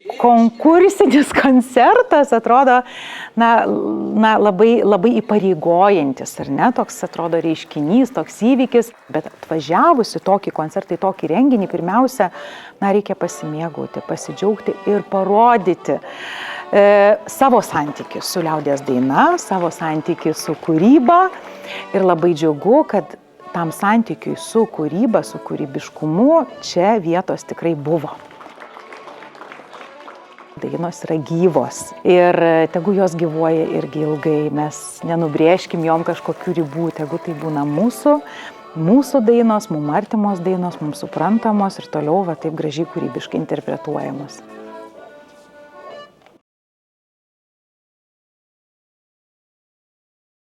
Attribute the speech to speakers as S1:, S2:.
S1: Konkursinis koncertas atrodo labai įpareigojantis, ar ne, toks atrodo reiškinys, toks įvykis, bet atvažiavus į tokį koncertą, į tokį renginį, pirmiausia, reikia pasimėgauti, pasidžiaugti ir parodyti savo santykį su liaudies daina, savo santykį su kūryba ir labai džiugu, kad tam santykiui su kūryba, su kūrybiškumu čia vietos tikrai buvo. Dainos yra gyvos ir tegu jos gyvuoja irgi ilgai, mes nenubrėžkim jom kažkokių ribų, tegu tai būna mūsų dainos, mums artimos dainos, mums suprantamos ir toliau taip gražiai kūrybiškai interpretuojamos.